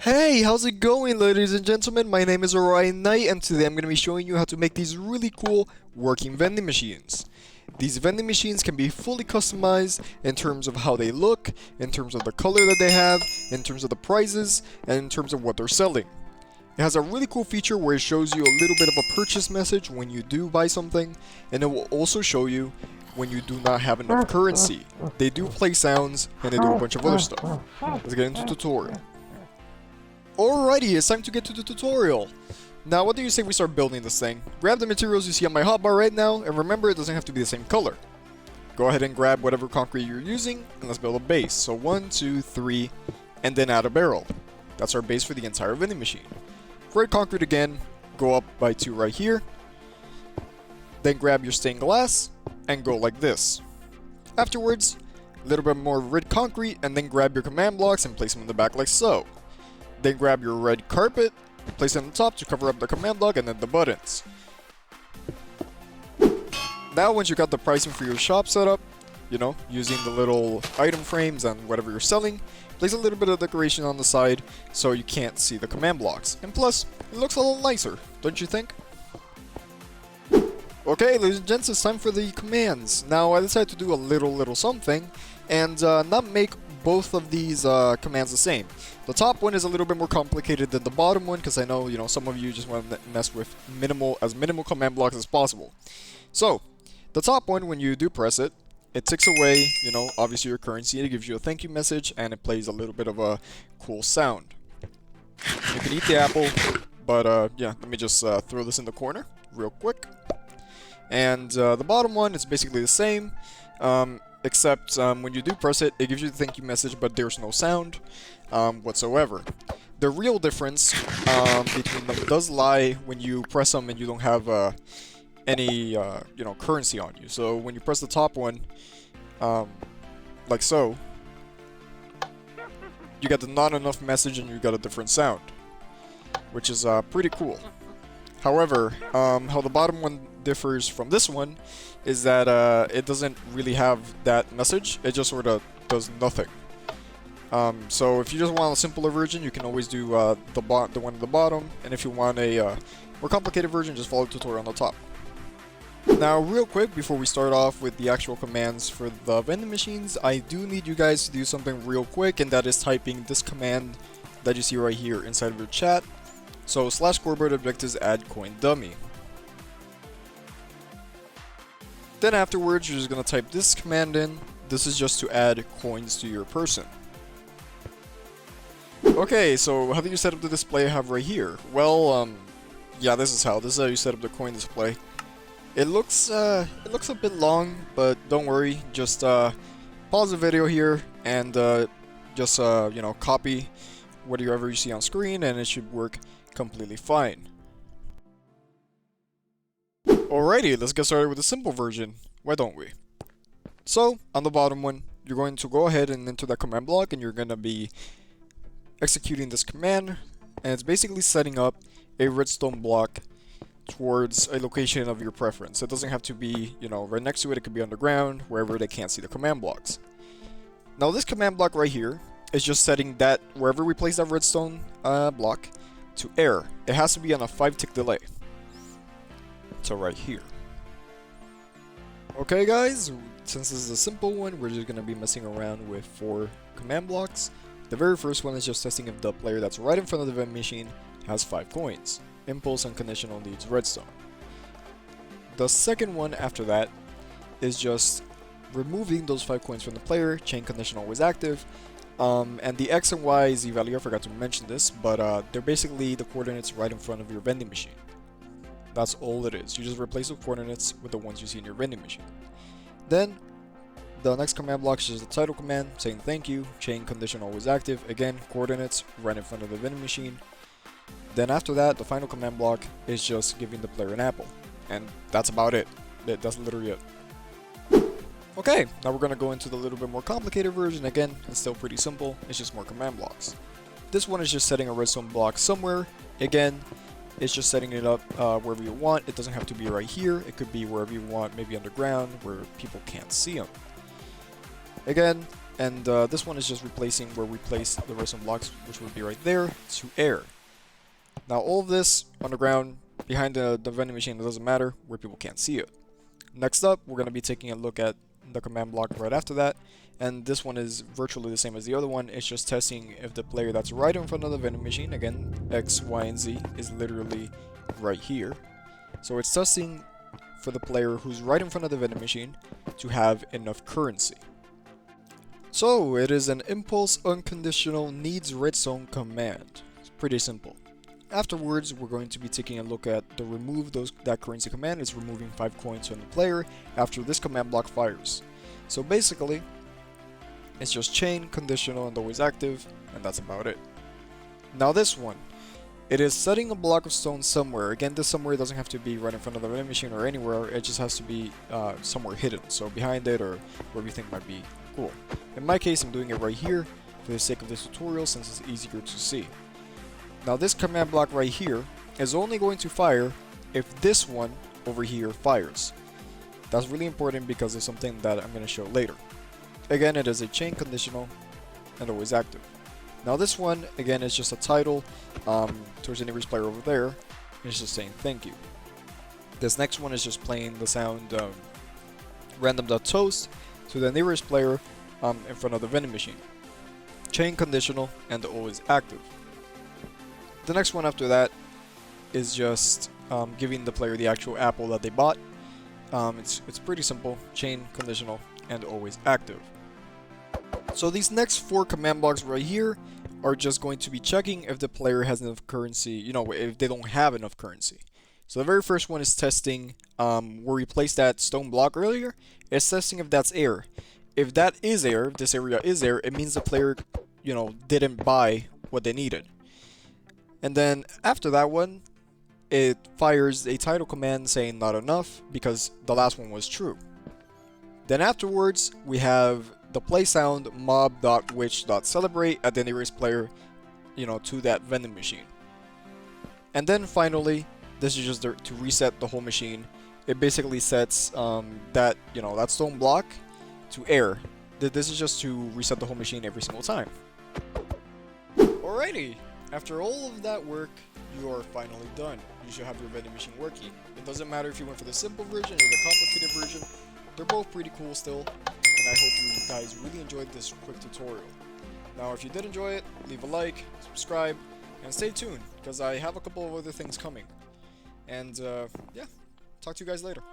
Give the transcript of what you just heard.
Hey, how's it going, ladies and gentlemen? My name is Orion Knight, and today I'm going to be showing you how to make these really cool working vending machines. These vending machines can be fully customized in terms of how they look, in terms of the color that they have, in terms of the prices, and in terms of what they're selling. It has a really cool feature where it shows you a little bit of a purchase message when you do buy something, and it will also show you when you do not have enough currency. They do play sounds, and they do a bunch of other stuff. Let's get into the tutorial. Alrighty, it's time to get to the tutorial. Now, what do you say we start building this thing? Grab the materials you see on my hotbar right now, and remember it doesn't have to be the same color. Go ahead and grab whatever concrete you're using, and let's build a base. So 1, 2, 3, and then add a barrel. That's our base for the entire vending machine. Red concrete again, go up by 2 right here. Then grab your stained glass, and go like this. Afterwards, a little bit more red concrete, and then grab your command blocks and place them in the back like so. Then grab your red carpet, place it on the top to cover up the command block and then the buttons. Now once you got the pricing for your shop set up, you know, using the little item frames and whatever you're selling, place a little bit of decoration on the side so you can't see the command blocks. And plus, it looks a little nicer, don't you think? Okay, ladies and gents, it's time for the commands. Now I decided to do a little something and not make both of these commands the same. The top one is a little bit more complicated than the bottom one because I know, you know, some of you just want to mess with minimal command blocks as possible. So, the top one, when you do press it, it takes away, you know, obviously your currency. It gives you a thank you message and it plays a little bit of a cool sound. You can eat the apple, but yeah, let me just throw this in the corner real quick. And the bottom one is basically the same. Except when you do press it, it gives you the thank you message, but there's no sound whatsoever. The real difference between them does lie when you press them and you don't have any you know, currency on you. So when you press the top one, like so, you get the not enough message and you got a different sound, which is pretty cool. However, how the bottom one differs from this one is that it doesn't really have that message. It just sort of does nothing. So if you just want a simpler version, you can always do the one at the bottom, and if you want a more complicated version, just follow the tutorial on the top. Now, real quick, before we start off with the actual commands for the vending machines, I do need you guys to do something real quick, and that is typing this command that you see right here inside of your chat. So /scoreboard objectives add coin dummy. Then afterwards, you're just going to type this command in. This is just to add coins to your person. Okay, so how do you set up the display I have right here? Well, yeah, this is how you set up the coin display. It looks a bit long, but don't worry. Just pause the video here and just you know, copy whatever you see on screen, and it should work completely fine. Alrighty, let's get started with the simple version. Why don't we? So, on the bottom one, you're going to go ahead and enter that command block, and you're going to be executing this command, and it's basically setting up a redstone block towards a location of your preference. It doesn't have to be, you know, right next to it. It could be underground, wherever they can't see the command blocks. Now, this command block right here is just setting that wherever we place that redstone block to error. It has to be on a 5-tick delay. So right here. Okay guys, since this is a simple one, we're just going to be messing around with 4 command blocks. The very first one is just testing if the player that's right in front of the vending machine has 5 coins. Impulse unconditional needs redstone. The second one after that is just removing those 5 coins from the player, chain condition always active. And the X and Y Z value, I forgot to mention this, but they're basically the coordinates right in front of your vending machine. That's all it is. You just replace the coordinates with the ones you see in your vending machine. Then, the next command block is just the title command, saying thank you, chain condition always active, again, coordinates right in front of the vending machine. Then after that, the final command block is just giving the player an apple. And that's about it. That's literally it. Okay, now we're going to go into the little bit more complicated version. Again, it's still pretty simple, it's just more command blocks. This one is just setting a redstone block somewhere. Again, it's just setting it up wherever you want. It doesn't have to be right here. It could be wherever you want, maybe underground, where people can't see them. Again, And this one is just replacing where we place the redstone blocks, which would be right there, to air. Now all of this underground, behind the vending machine, it doesn't matter, where people can't see it. Next up, we're going to be taking a look at the command block right after that, and this one is virtually the same as the other one. It's just testing if the player that's right in front of the vending machine, again, X, Y, and Z, is literally right here. So it's testing for the player who's right in front of the vending machine to have enough currency. So it is an impulse unconditional needs redstone command. It's pretty simple. Afterwards, we're going to be taking a look at the remove that currency command. It's removing 5 coins from the player after this command block fires. So basically, it's just chain, conditional, and always active, and that's about it. Now this one, it is setting a block of stone somewhere. Again, this somewhere doesn't have to be right in front of the vending machine or anywhere. It just has to be somewhere hidden, so behind it or where we think might be cool. In my case, I'm doing it right here for the sake of this tutorial since it's easier to see. Now this command block right here is only going to fire if this one over here fires. That's really important because it's something that I'm going to show later. Again, it is a chain, conditional, and always active. Now this one, again, is just a title towards the nearest player over there. It's just saying thank you. This next one is just playing the sound random.toast to the nearest player in front of the vending machine. Chain, conditional, and always active. The next one after that is just giving the player the actual apple that they bought. It's pretty simple, chain, conditional, and always active. So these next 4 command blocks right here are just going to be checking if the player has enough currency, you know, if they don't have enough currency. So the very first one is testing where we placed that stone block earlier. It's testing if that's air. If that is air, if this area is air, it means the player, you know, didn't buy what they needed. And then after that one, it fires a title command saying not enough because the last one was true. Then afterwards, we have the play sound mob.witch.celebrate at the nearest player, you know, to that vending machine. And then finally, this is just to reset the whole machine. It basically sets that, you know, that stone block to air. This is just to reset the whole machine every single time. Alrighty. After all of that work, you are finally done. You should have your vending machine working. It doesn't matter if you went for the simple version or the complicated version. They're both pretty cool still, and I hope you guys really enjoyed this quick tutorial. Now if you did enjoy it, leave a like, subscribe, and stay tuned, because I have a couple of other things coming. And yeah, talk to you guys later.